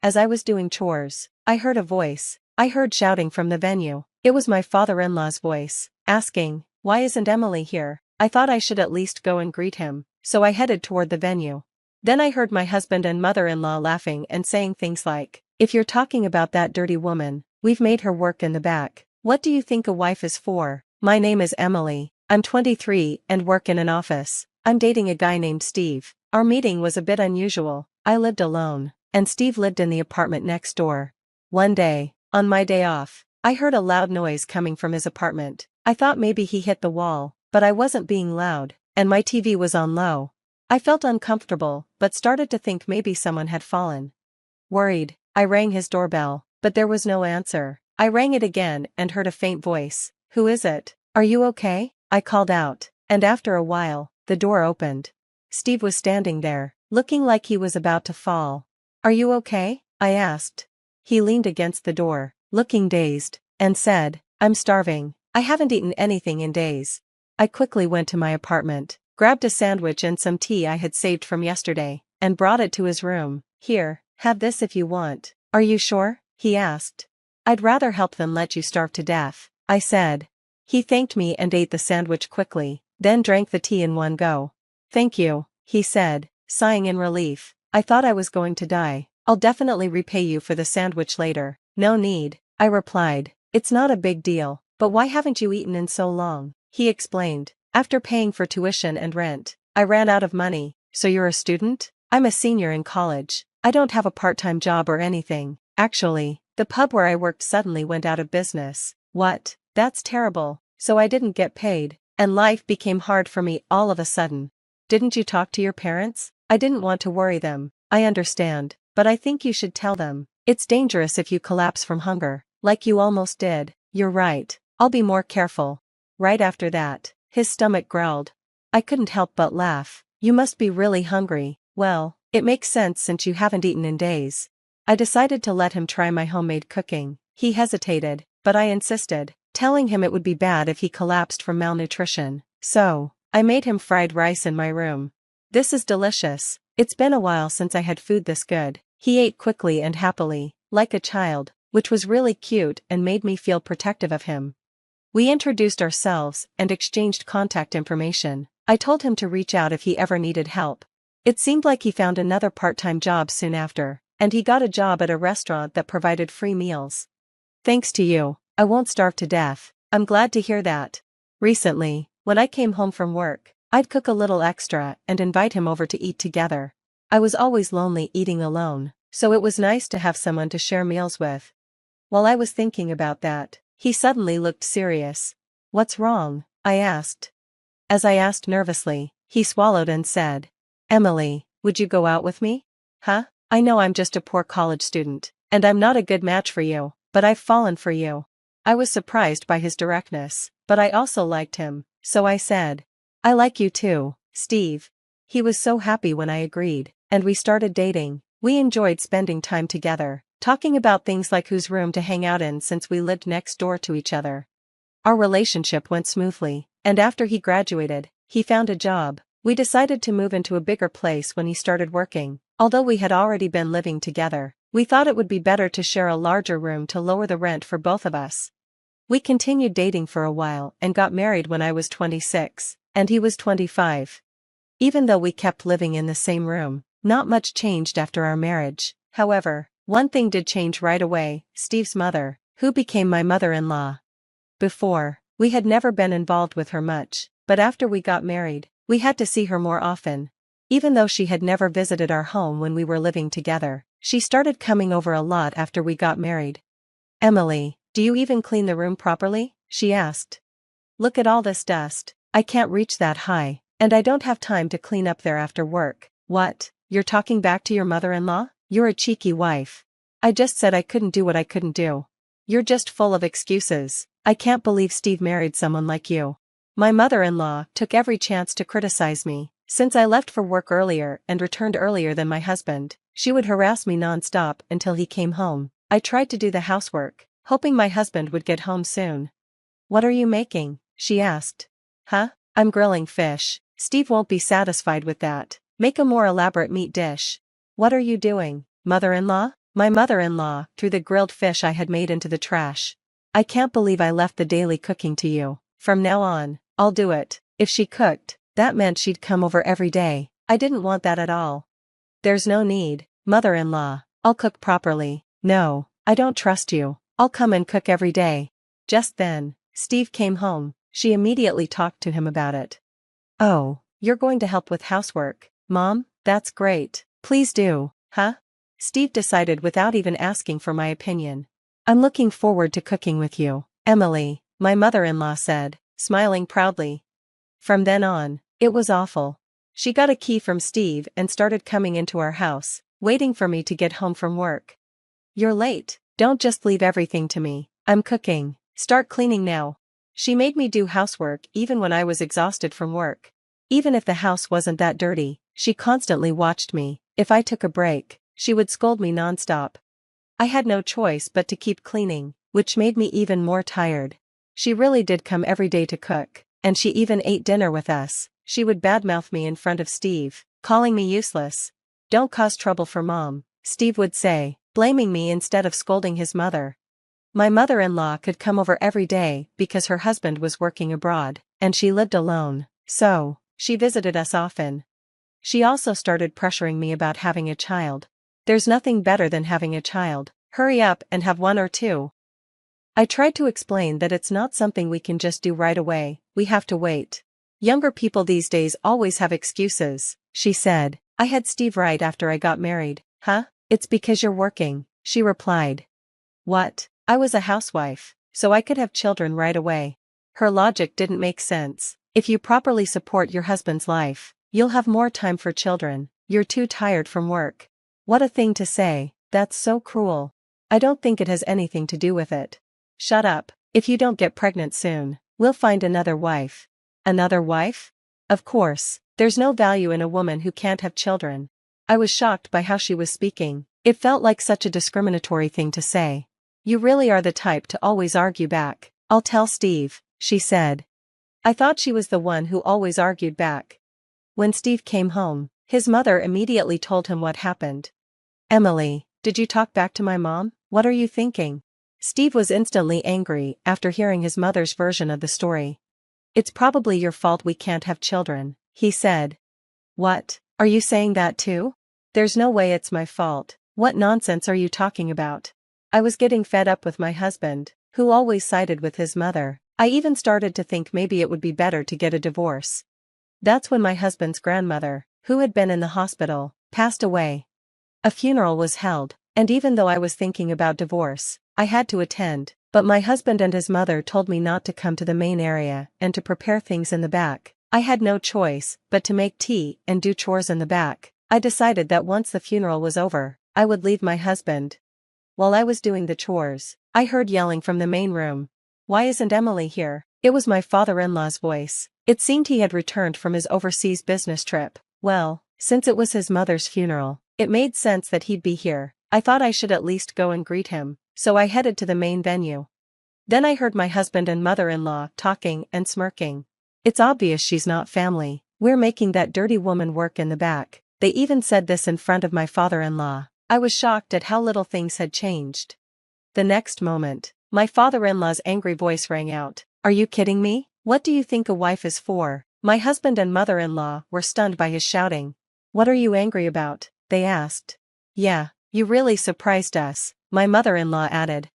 As I was doing chores, I heard a voice. I heard shouting from the venue. It was my father-in-law's voice, asking, "Why isn't Emily here?" I thought I should at least go and greet him, so I headed toward the venue. Then I heard my husband and mother-in-law laughing and saying things like, "If you're talking about that dirty woman, we've made her work in the back. What do you think a wife is for?" My name is Emily. I'm 23 and work in an office. I'm dating a guy named Steve. Our meeting was a bit unusual. I lived alone, and Steve lived in the apartment next door. One day, on my day off, I heard a loud noise coming from his apartment. I thought maybe he hit the wall, but I wasn't being loud, and my TV was on low. I felt uncomfortable, but started to think maybe someone had fallen. Worried, I rang his doorbell, but there was no answer. I rang it again and heard a faint voice. "Who is it? Are you okay?" I called out, and after a while, the door opened. Steve was standing there, looking like he was about to fall. "Are you okay?" I asked. He leaned against the door, looking dazed, and said, "I'm starving. I haven't eaten anything in days." I quickly went to my apartment, grabbed a sandwich and some tea I had saved from yesterday, and brought it to his room. "Here, have this if you want." "Are you sure?" he asked. "I'd rather help than let you starve to death," I said. He thanked me and ate the sandwich quickly, then drank the tea in one go. "Thank you," he said, sighing in relief. "I thought I was going to die. I'll definitely repay you for the sandwich later." "No need," I replied. "It's not a big deal, but why haven't you eaten in so long?" He explained. "After paying for tuition and rent, I ran out of money." "So you're a student?" "I'm a senior in college. I don't have a part-time job or anything. Actually, the pub where I worked suddenly went out of business." "What? That's terrible." "So I didn't get paid, and life became hard for me all of a sudden." "Didn't you talk to your parents?" "I didn't want to worry them." "I understand, but I think you should tell them. It's dangerous if you collapse from hunger, like you almost did." "You're right. I'll be more careful." Right after that, his stomach growled. I couldn't help but laugh. "You must be really hungry." "Well, it makes sense since you haven't eaten in days." I decided to let him try my homemade cooking. He hesitated, but I insisted, telling him it would be bad if he collapsed from malnutrition. So, I made him fried rice in my room. "This is delicious. It's been a while since I had food this good." He ate quickly and happily, like a child, which was really cute and made me feel protective of him. We introduced ourselves and exchanged contact information. I told him to reach out if he ever needed help. It seemed like he found another part-time job soon after, and he got a job at a restaurant that provided free meals. "Thanks to you, I won't starve to death." "I'm glad to hear that." Recently, when I came home from work, I'd cook a little extra and invite him over to eat together. I was always lonely eating alone, so it was nice to have someone to share meals with. While I was thinking about that, he suddenly looked serious. "What's wrong?" I asked. As I asked nervously, he swallowed and said, "Emily, would you go out with me?" "Huh? I know I'm just a poor college student, and I'm not a good match for you, but I've fallen for you." I was surprised by his directness, but I also liked him, so I said, "I like you too, Steve." He was so happy when I agreed, and we started dating. We enjoyed spending time together, talking about things like whose room to hang out in since we lived next door to each other. Our relationship went smoothly, and after he graduated, he found a job. We decided to move into a bigger place when he started working. Although we had already been living together, we thought it would be better to share a larger room to lower the rent for both of us. We continued dating for a while and got married when I was 26, and he was 25. Even though we kept living in the same room, not much changed after our marriage. However, one thing did change right away: Steve's mother, who became my mother-in-law. Before, we had never been involved with her much, but after we got married, we had to see her more often. Even though she had never visited our home when we were living together, she started coming over a lot after we got married. "Emily, do you even clean the room properly?" she asked. "Look at all this dust. I can't reach that high, and I don't have time to clean up there after work." "What? You're talking back to your mother-in-law? You're a cheeky wife." "I just said I couldn't do what I couldn't do." "You're just full of excuses. I can't believe Steve married someone like you." My mother-in-law took every chance to criticize me. Since I left for work earlier and returned earlier than my husband, she would harass me non-stop until he came home. I tried to do the housework, hoping my husband would get home soon. "What are you making?" she asked. "Huh? I'm grilling fish." "Steve won't be satisfied with that. Make a more elaborate meat dish." "What are you doing, mother-in-law?" My mother-in-law threw the grilled fish I had made into the trash. I can't believe I left the daily cooking to you. From now on, I'll do it. If she cooked, that meant she'd come over every day. I didn't want that at all. There's no need, mother-in-law. I'll cook properly. No, I don't trust you. I'll come and cook every day. Just then, Steve came home. She immediately talked to him about it. Oh, you're going to help with housework, Mom? That's great. Please do, huh? Steve decided without even asking for my opinion. I'm looking forward to cooking with you, Emily, my mother-in-law said, smiling proudly. From then on, it was awful. She got a key from Steve and started coming into our house, waiting for me to get home from work. You're late. Don't just leave everything to me. I'm cooking. Start cleaning now. She made me do housework even when I was exhausted from work. Even if the house wasn't that dirty, she constantly watched me. If I took a break, she would scold me nonstop. I had no choice but to keep cleaning, which made me even more tired. She really did come every day to cook, and she even ate dinner with us. She would badmouth me in front of Steve, calling me useless. Don't cause trouble for Mom, Steve would say, blaming me instead of scolding his mother. My mother-in-law could come over every day because her husband was working abroad, and she lived alone, so she visited us often. She also started pressuring me about having a child. There's nothing better than having a child. Hurry up and have one or two. I tried to explain that it's not something we can just do right away, we have to wait. Younger people these days always have excuses, she said. I had Steve right after I got married. Huh? It's because you're working, she replied. What? I was a housewife, so I could have children right away. Her logic didn't make sense. If you properly support your husband's life, you'll have more time for children. You're too tired from work. What a thing to say. That's so cruel. I don't think it has anything to do with it. Shut up. If you don't get pregnant soon, we'll find another wife. Another wife? Of course, there's no value in a woman who can't have children. I was shocked by how she was speaking. It felt like such a discriminatory thing to say. You really are the type to always argue back. I'll tell Steve, she said. I thought she was the one who always argued back. When Steve came home, his mother immediately told him what happened. Emily, did you talk back to my mom? What are you thinking? Steve was instantly angry after hearing his mother's version of the story. It's probably your fault we can't have children, he said. What? Are you saying that too? There's no way it's my fault. What nonsense are you talking about? I was getting fed up with my husband, who always sided with his mother. I even started to think maybe it would be better to get a divorce. That's when my husband's grandmother, who had been in the hospital, passed away. A funeral was held, and even though I was thinking about divorce, I had to attend, but my husband and his mother told me not to come to the main area and to prepare things in the back. I had no choice but to make tea and do chores in the back. I decided that once the funeral was over, I would leave my husband. While I was doing the chores, I heard yelling from the main room. Why isn't Emily here? It was my father-in-law's voice. It seemed he had returned from his overseas business trip. Well, since it was his mother's funeral, it made sense that he'd be here. I thought I should at least go and greet him, so I headed to the main venue. Then I heard my husband and mother-in-law talking and smirking. It's obvious she's not family. We're making that dirty woman work in the back. They even said this in front of my father-in-law. I was shocked at how little things had changed. The next moment, my father-in-law's angry voice rang out. Are you kidding me? What do you think a wife is for? My husband and mother-in-law were stunned by his shouting. What are you angry about? They asked. Yeah, you really surprised us, my mother-in-law added.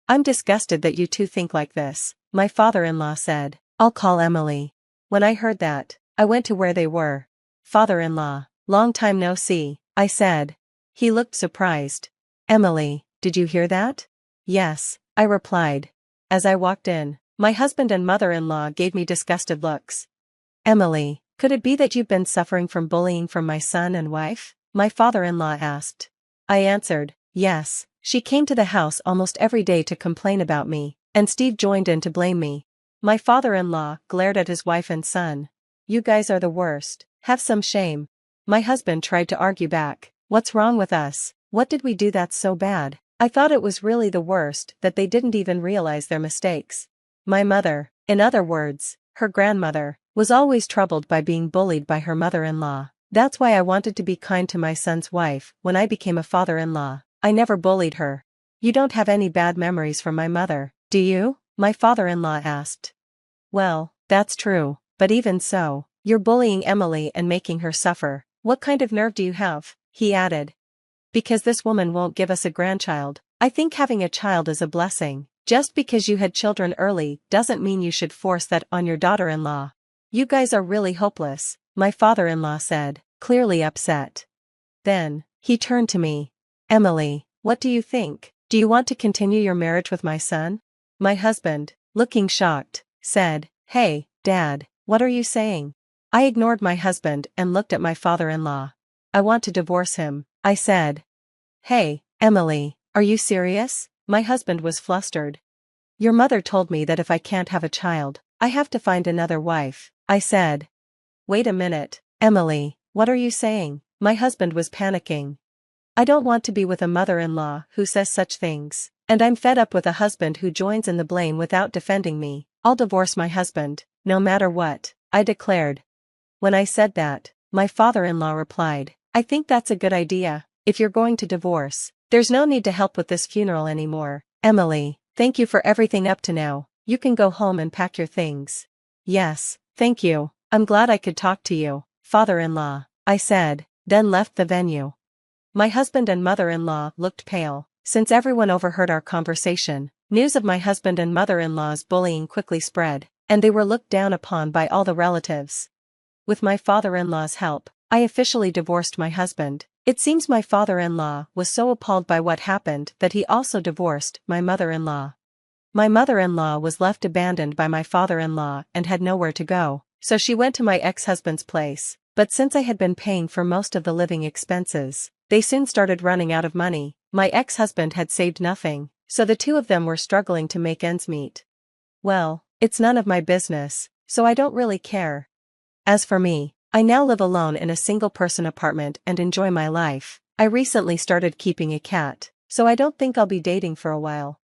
I'm disgusted that you two think like this, my father-in-law said. I'll call Emily. When I heard that, I went to where they were. Father-in-law, long time no see, I said. He looked surprised. Emily, did you hear that? Yes, I replied. As I walked in, my husband and mother-in-law gave me disgusted looks. Emily, could it be that you've been suffering from bullying from my son and wife? My father-in-law asked. I answered, yes. She came to the house almost every day to complain about me, and Steve joined in to blame me. My father-in-law glared at his wife and son. You guys are the worst. Have some shame. My husband tried to argue back. What's wrong with us? What did we do that's so bad? I thought it was really the worst that they didn't even realize their mistakes. My mother, in other words, her grandmother, was always troubled by being bullied by her mother-in-law. That's why I wanted to be kind to my son's wife when I became a father-in-law. I never bullied her. You don't have any bad memories from my mother, do you? My father-in-law asked. Well, that's true, but even so, you're bullying Emily and making her suffer. What kind of nerve do you have? He added. Because this woman won't give us a grandchild. I think having a child is a blessing. Just because you had children early doesn't mean you should force that on your daughter-in-law. You guys are really hopeless, my father-in-law said, clearly upset. Then, he turned to me. Emily, what do you think? Do you want to continue your marriage with my son? My husband, looking shocked, said, Hey, Dad, what are you saying? I ignored my husband and looked at my father-in-law. I want to divorce him, I said. Hey, Emily, are you serious? My husband was flustered. Your mother told me that if I can't have a child, I have to find another wife, I said. Wait a minute, Emily, what are you saying? My husband was panicking. I don't want to be with a mother-in-law who says such things, and I'm fed up with a husband who joins in the blame without defending me. I'll divorce my husband, no matter what, I declared. When I said that, my father-in-law replied, I think that's a good idea. If you're going to divorce, there's no need to help with this funeral anymore. Emily, thank you for everything up to now. You can go home and pack your things. Yes, thank you. I'm glad I could talk to you, father-in-law, I said, then left the venue. My husband and mother-in-law looked pale. Since everyone overheard our conversation, news of my husband and mother-in-law's bullying quickly spread, and they were looked down upon by all the relatives. With my father-in-law's help, I officially divorced my husband. It seems my father-in-law was so appalled by what happened that he also divorced my mother-in-law. My mother-in-law was left abandoned by my father-in-law and had nowhere to go, so she went to my ex-husband's place, but since I had been paying for most of the living expenses, they soon started running out of money. My ex-husband had saved nothing, so the two of them were struggling to make ends meet. Well, it's none of my business, so I don't really care. As for me, I now live alone in a single-person apartment and enjoy my life. I recently started keeping a cat, so I don't think I'll be dating for a while.